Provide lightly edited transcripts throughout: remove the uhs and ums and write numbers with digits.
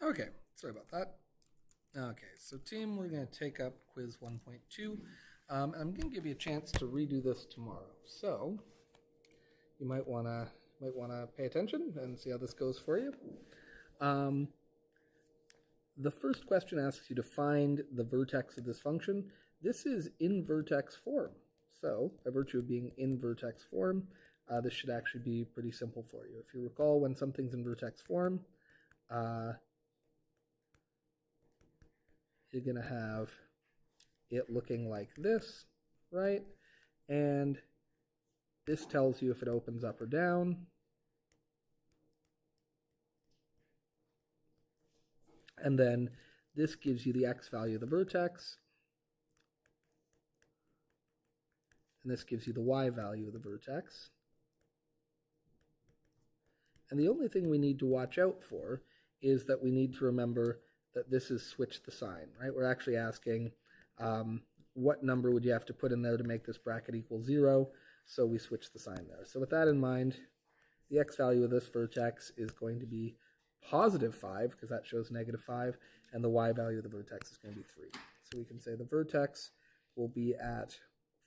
Okay, sorry about that. Okay, so team, we're going to take up quiz 1.2. And I'm going to give you a chance to redo this tomorrow. So you might want to pay attention and see how this goes for you. The first question asks you to find the vertex of this function. This is in vertex form. So by virtue of being in vertex form, this should actually be pretty simple for you. If you recall, when something's in vertex form, you're going to have it looking like this, right? And this tells you if it opens up or down. And then this gives you the x value of the vertex. And this gives you the y value of the vertex. And the only thing we need to watch out for is that we need to remember that this is switch the sign, right? We're actually asking what number would you have to put in there to make this bracket equal 0, so we switch the sign there. So with that in mind, the x value of this vertex is going to be positive 5, because that shows negative 5, and the y value of the vertex is going to be 3. So we can say the vertex will be at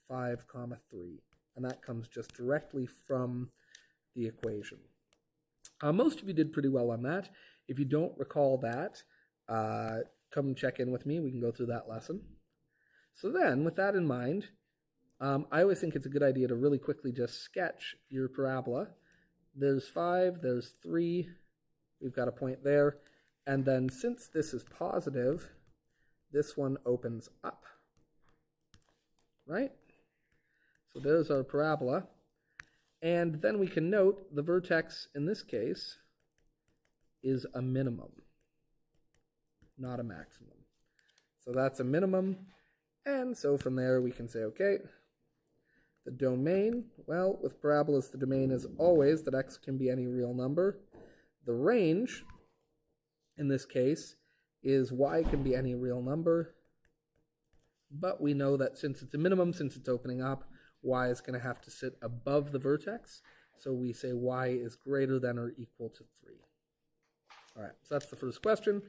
5, 3, and that comes just directly from the equation. Most of you did pretty well on that. If you don't recall that, come check in with me. We can go through that lesson. So then, with that in mind, I always think it's a good idea to really quickly just sketch your parabola. There's 5, there's 3, we've got a point there, and then since this is positive, this one opens up, right? So there's our parabola. And then we can note the vertex in this case is a minimum, not a maximum. So that's a minimum. And so from there we can say, okay, the domain, well, with parabolas, the domain is always that x can be any real number. The range, in this case, is y can be any real number. But we know that since it's a minimum, since it's opening up, y is going to have to sit above the vertex. So we say y is greater than or equal to 3. All right, so that's the first question.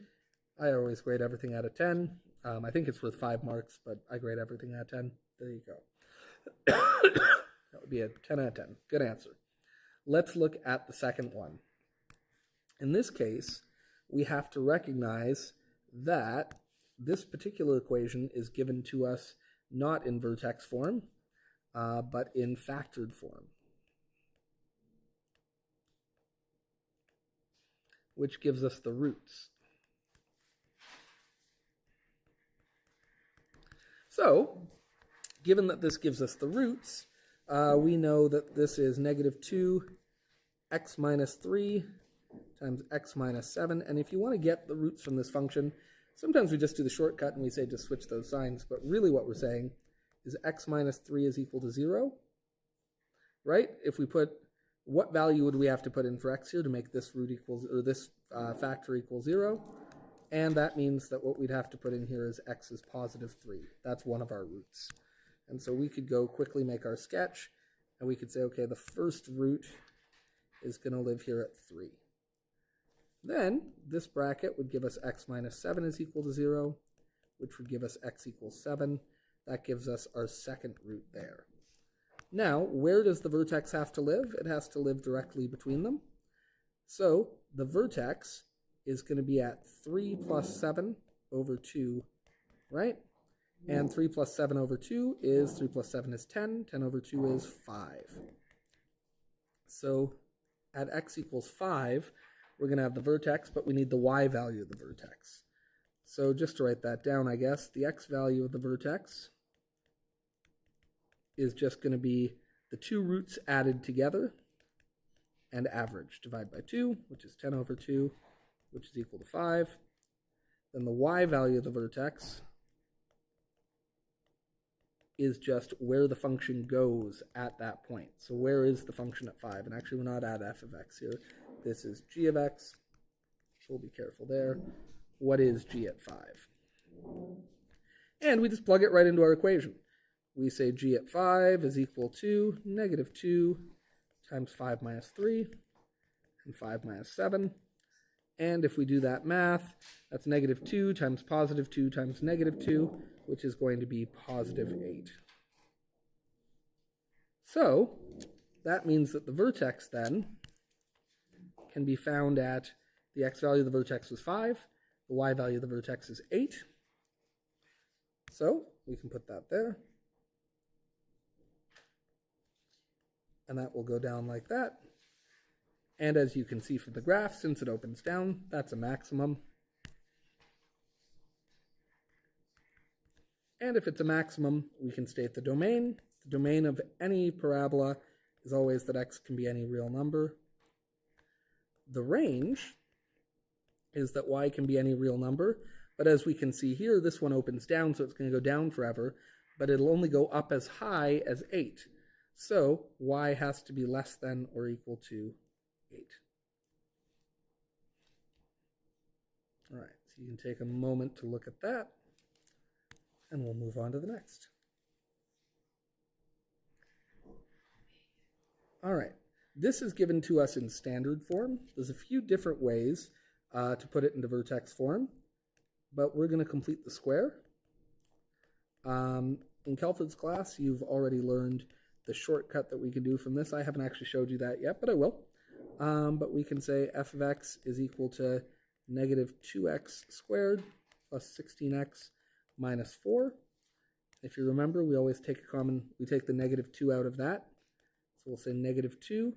I always grade everything out of 10. I think it's worth 5 marks, but I grade everything out of 10. There you go. That would be a 10 out of 10. Good answer. Let's look at the second one. In this case, we have to recognize that this particular equation is given to us not in vertex form, but in factored form, which gives us the roots. So, given that this gives us the roots, we know that this is negative 2 x minus 3 times x minus 7. And if you want to get the roots from this function, sometimes we just do the shortcut and we say just switch those signs. But really what we're saying is x minus 3 is equal to 0, right? If we put, what value would we have to put in for x here to make this root equals, or this factor equal 0? And that means that what we'd have to put in here is x is positive 3. That's one of our roots. And so we could go quickly make our sketch, and we could say, okay, the first root is going to live here at 3. Then this bracket would give us x minus 7 is equal to 0, which would give us x equals 7. That gives us our second root there. Now, where does the vertex have to live? It has to live directly between them. So the vertex is going to be at 3 plus 7 over 2, right? And 3 plus 7 over 2 is, 3 plus 7 is 10. 10 over 2 is 5. So at x equals 5, we're going to have the vertex, but we need the y value of the vertex. So just to write that down, I guess, the x value of the vertex is just going to be the two roots added together and average. Divide by 2, which is 10 over 2, which is equal to 5. Then the y value of the vertex is just where the function goes at that point. So where is the function at 5? And actually, we're not at f of x here. This is g of x. We'll be careful there. What is g at 5? And we just plug it right into our equation. We say g at 5 is equal to negative 2 times 5 minus 3 and 5 minus 7. And if we do that math, that's negative 2 times positive 2 times negative 2, which is going to be positive 8. So that means that the vertex then can be found at the x value of the vertex was 5, the y value of the vertex is 8. So we can put that there. And that will go down like that. And as you can see from the graph, since it opens down, that's a maximum. And if it's a maximum, we can state the domain. The domain of any parabola is always that x can be any real number. The range is that y can be any real number. But as we can see here, this one opens down, so it's going to go down forever. But it'll only go up as high as 8. So y has to be less than or equal to 8. All right, so you can take a moment to look at that, and we'll move on to the next. All right, this is given to us in standard form. There's a few different ways to put it into vertex form, but we're going to complete the square. In Kelford's class, you've already learned the shortcut that we can do from this. I haven't actually showed you that yet, but I will. But we can say f of x is equal to negative 2x squared plus 16x minus 4. If you remember, we always take we take the negative 2 out of that. So we'll say negative 2,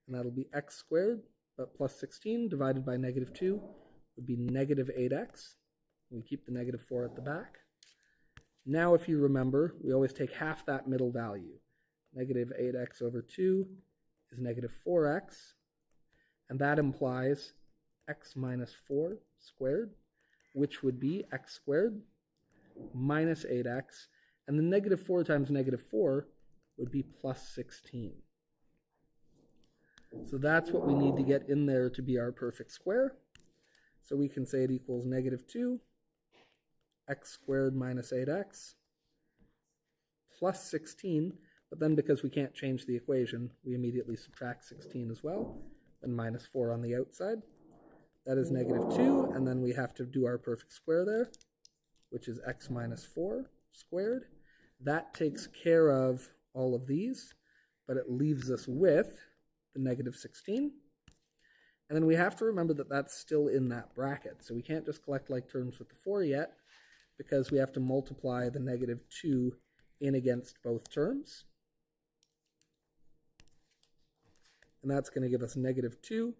and that'll be x squared, but plus 16 divided by negative 2 would be negative 8x. We keep the negative 4 at the back. Now, if you remember, we always take half that middle value. Negative 8x over 2 is negative 4x, and that implies x minus 4 squared, which would be x squared minus 8x, and the negative 4 times negative 4 would be plus 16. So that's what we need to get in there to be our perfect square. So we can say it equals negative 2 x squared minus 8x plus 16, but then because we can't change the equation, we immediately subtract 16 as well, and minus 4 on the outside. That is negative 2, and then we have to do our perfect square there, which is x minus 4 squared. That takes care of all of these, but it leaves us with the negative 16. And then we have to remember that that's still in that bracket, so we can't just collect like terms with the 4 yet, because we have to multiply the negative 2 in against both terms. And that's going to give us negative 2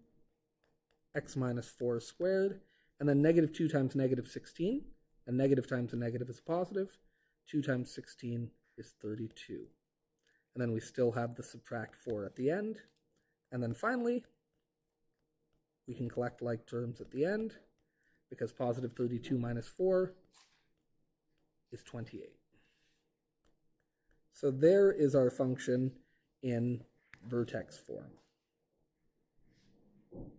x minus 4 squared, and then negative 2 times negative 16, and negative times a negative is a positive. 2 times 16 is 32. And then we still have the subtract 4 at the end. And then finally, we can collect like terms at the end, because positive 32 minus 4 is 28. So there is our function in vertex form.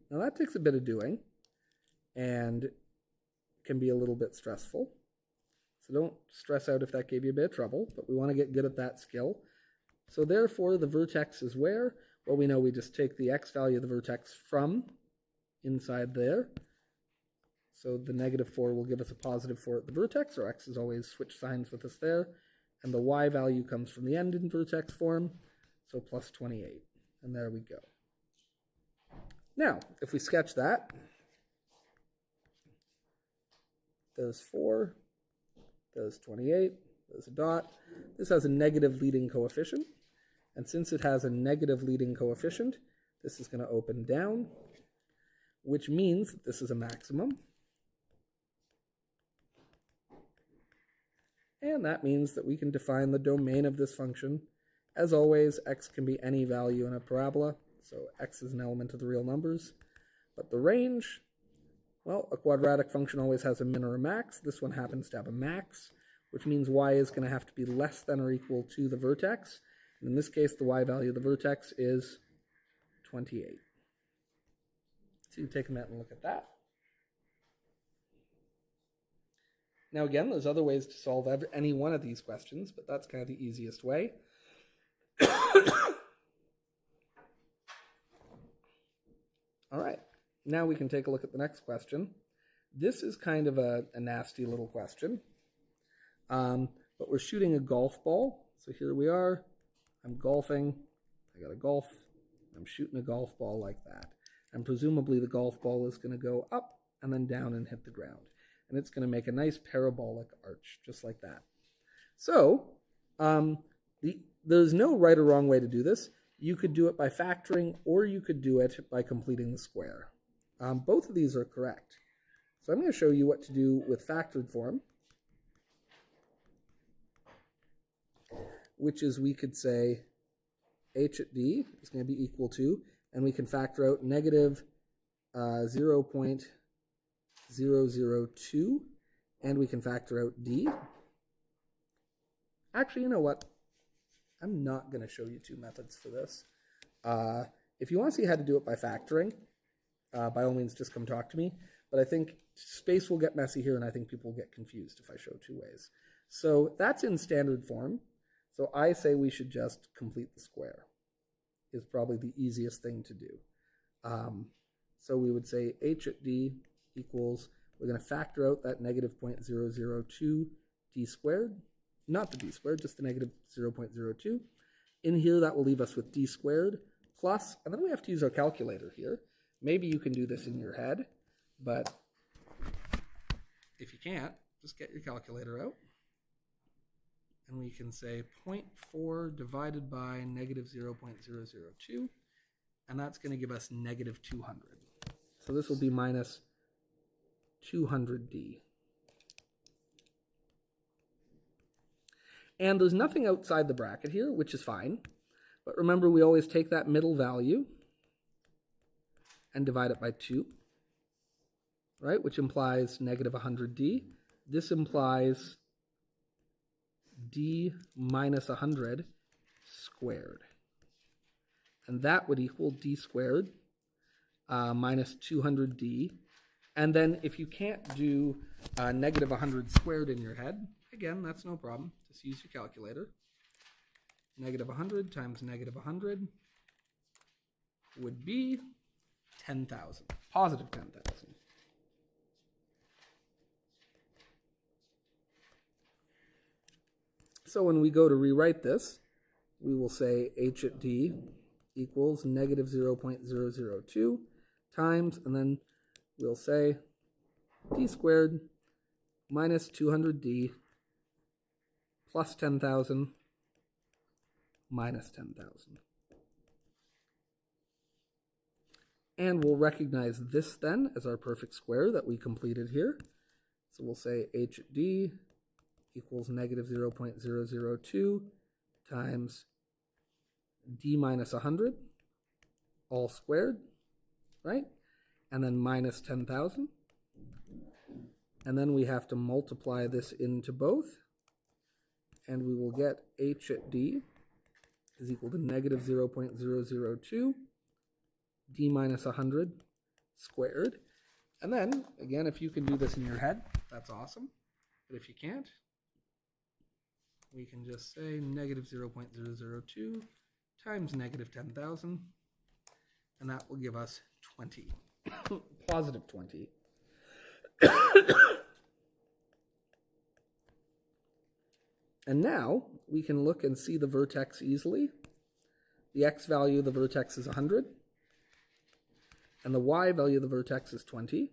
Now that takes a bit of doing and can be a little bit stressful. So don't stress out if that gave you a bit of trouble, but we want to get good at that skill. So therefore the vertex is where? Well, we know we just take the x value of the vertex from inside there. So the negative 4 will give us a positive 4 at the vertex, or x is always switch signs with us there. And the y value comes from the end in vertex form, so plus 28. And there we go. Now, if we sketch that, there's 4, there's 28, there's a dot. This has a negative leading coefficient. And since it has a negative leading coefficient, this is going to open down, which means that this is a maximum. And that means that we can define the domain of this function. As always, x can be any value in a parabola, so x is an element of the real numbers. But the range, well, a quadratic function always has a min or a max. This one happens to have a max, which means y is going to have to be less than or equal to the vertex. And in this case, the y value of the vertex is 28. So you take a minute and look at that. Now again, there's other ways to solve any one of these questions, but that's kind of the easiest way. All right. now we can take a look at the next question. This is kind of a nasty little question, but we're shooting a golf ball. So here we are. I'm golfing. I got a golf. I'm shooting a golf ball like that. And presumably the golf ball is going to go up and then down and hit the ground. And it's going to make a nice parabolic arch, just like that. So there's no right or wrong way to do this. You could do it by factoring, or you could do it by completing the square. Both of these are correct. So I'm going to show you what to do with factored form, which is we could say h at d is going to be equal to, and we can factor out negative 0.002, and we can factor out d. Actually, you know what? I'm not going to show you two methods for this. If you want to see how to do it by factoring, by all means, just come talk to me. But I think space will get messy here, and I think people will get confused if I show two ways. So that's in standard form. So I say we should just complete the square. Is probably the easiest thing to do. So we would say h at d equals, we're going to factor out that negative 0.002 d squared. Not the d squared, just the negative 0.02. In here, that will leave us with d squared plus, and then we have to use our calculator here. Maybe you can do this in your head, but if you can't, just get your calculator out. And we can say 0.4 divided by negative 0.002, and that's going to give us negative 200. So this will be minus 200d. And there's nothing outside the bracket here, which is fine. But remember, we always take that middle value and divide it by 2, right? Which implies negative 100d. This implies d minus 100 squared. And that would equal d squared minus 200d. And then if you can't do negative 100 squared in your head, again, that's no problem. Just use your calculator. Negative 100 times negative 100 would be 10,000, positive 10,000. So when we go to rewrite this, we will say h at d equals negative 0.002 times, and then we'll say d squared minus 200d plus 10,000 minus 10,000. And we'll recognize this then as our perfect square that we completed here. So we'll say h at d equals negative 0.002 times d minus 100, all squared, right? And then minus 10,000. And then we have to multiply this into both, and we will get h at d is equal to negative 0.002 d minus 100 squared. And then, again, if you can do this in your head, that's awesome. But if you can't, we can just say negative 0.002 times negative 10,000, and that will give us 20, positive 20. And now we can look and see the vertex easily. The x value of the vertex is 100, and the y value of the vertex is 20.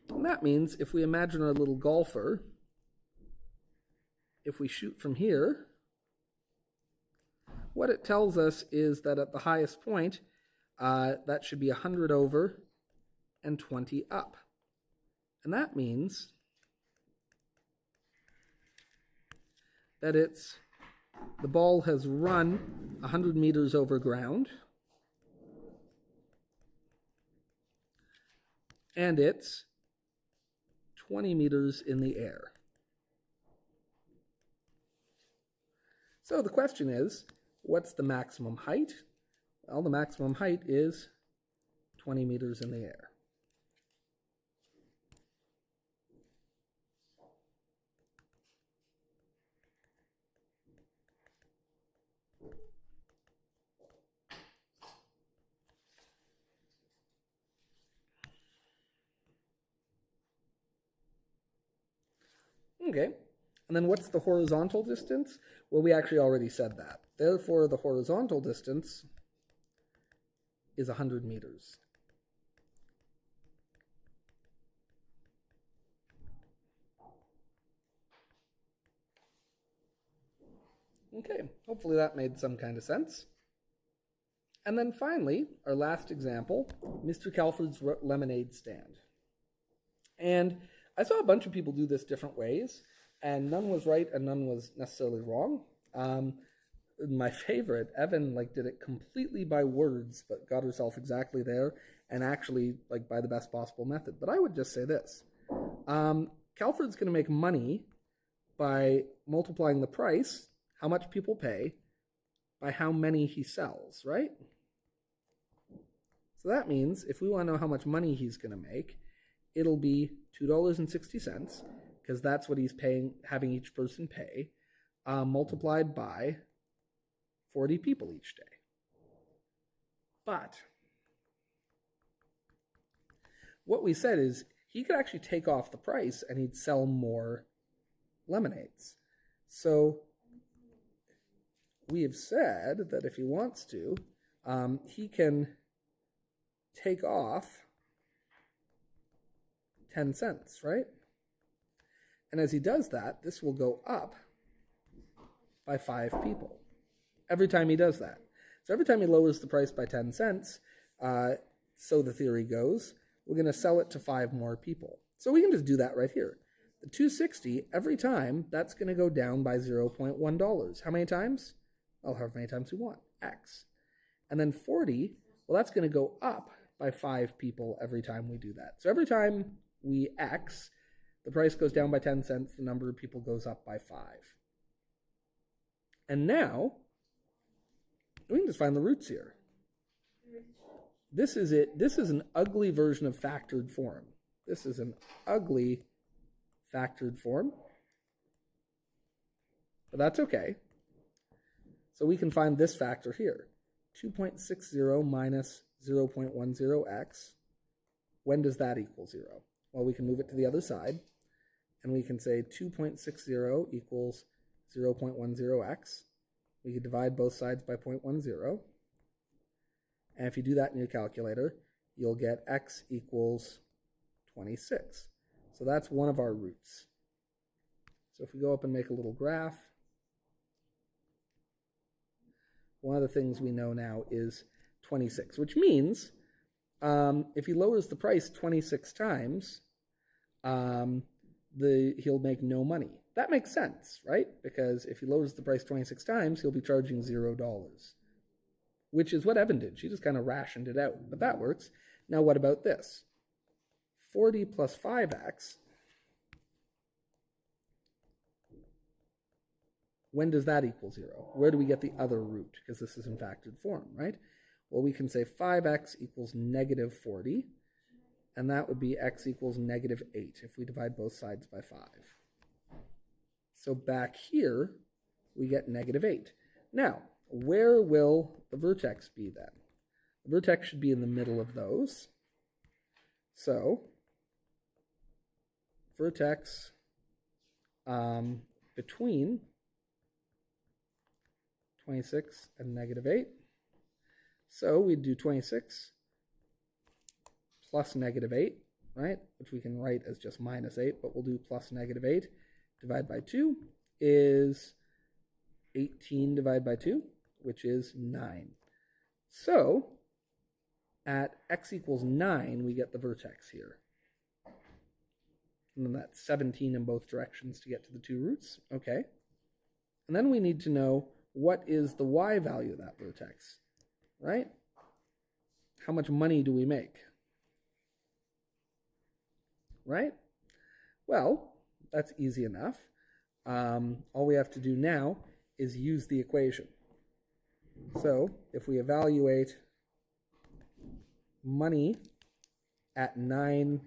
And that means if we imagine our little golfer, if we shoot from here, what it tells us is that at the highest point, that should be 100 over and 20 up. And that means that the ball has run 100 meters over ground, and it's 20 meters in the air. So the question is, what's the maximum height? Well, the maximum height is 20 meters in the air. Okay, and then what's the horizontal distance? Well, we actually already said that. Therefore, the horizontal distance is 100 meters. Okay, hopefully that made some kind of sense. And then finally, our last example, Mr. Calford's lemonade stand. And I saw a bunch of people do this different ways, and none was right and none was necessarily wrong. My favorite, Evan, did it completely by words, but got herself exactly there, and actually by the best possible method. But I would just say this: Calford's going to make money by multiplying the price, how much people pay, by how many he sells, right? So that means if we want to know how much money he's going to make, it'll be $2.60, because that's what he's having each person pay, multiplied by 40 people each day. But what we said is he could actually take off the price and he'd sell more lemonades. So we have said that if he wants to, he can take off 10 cents, right? And as he does that, this will go up by 5 people every time he does that. So every time he lowers the price by 10 cents, so the theory goes, we're going to sell it to 5 more people. So we can just do that right here. The $2.60, every time, that's going to go down by $0.1. How many times? Well, however many times we want, X. And then 40, well, that's going to go up by 5 people every time we do that. So every time we X, the price goes down by 10 cents, the number of people goes up by 5. And now, we can just find the roots here. This is it. This is an ugly version of factored form. This is an ugly factored form. But that's okay. So we can find this factor here. 2.60 minus 0.10x. When does that equal 0? Well, we can move it to the other side. And we can say 2.60 equals 0.10x. We could divide both sides by 0.10. And if you do that in your calculator, you'll get x equals 26. So that's one of our roots. So if we go up and make a little graph, one of the things we know now is 26, which means if he lowers the price 26 times, he'll make no money. That makes sense, right? Because if he lowers the price 26 times, he'll be charging $0, which is what Evan did. She just kind of rationed it out, but that works. Now what about this? 40 plus 5x. When does that equal 0? Where do we get the other root? Because this is in factored form, right? Well, we can say 5x equals negative 40, and that would be x equals negative 8 if we divide both sides by 5. So back here, we get negative 8. Now, where will the vertex be then? The vertex should be in the middle of those. So, vertex between 26 and negative 8. So we'd do 26 plus negative 8, right? Which we can write as just minus 8, but we'll do plus negative 8. Divide by 2 is 18 divided by 2, which is 9. So at x equals 9, we get the vertex here. And then that's 17 in both directions to get to the 2 roots. Okay. And then we need to know what is the y value of that vertex, right? How much money do we make? Right? Well, that's easy enough. All we have to do now is use the equation. So if we evaluate money at 9,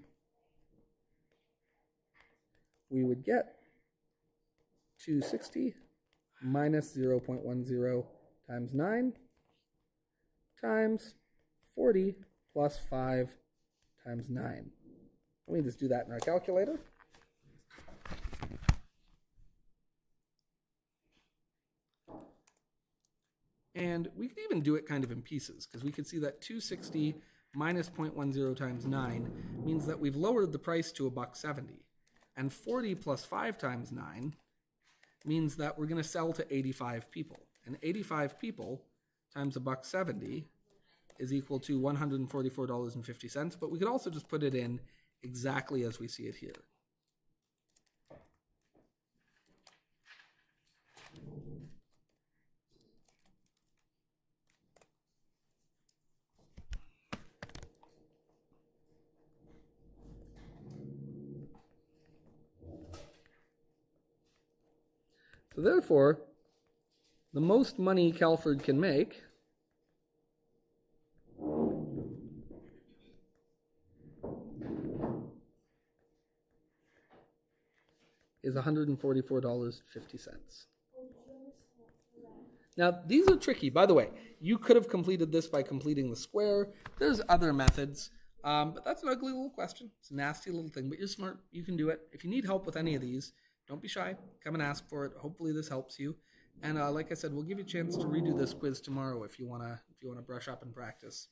we would get 260 minus 0.10 times 9 times 40 plus 5 times 9. Let me just do that in our calculator. And we could even do it kind of in pieces, because we could see that 260 minus 0.10 times 9 means that we've lowered the price to $1.70. And 40 plus 5 times 9 means that we're going to sell to 85 people. And 85 people times $1.70 is equal to $144.50. But we could also just put it in exactly as we see it here. So therefore, the most money Calford can make is $144.50. Now, these are tricky. By the way, you could have completed this by completing the square. There's other methods, but that's an ugly little question. It's a nasty little thing, but you're smart. You can do it. If you need help with any of these, don't be shy. Come and ask for it. Hopefully this helps you. And like I said, we'll give you a chance to redo this quiz tomorrow if you wanna brush up and practice.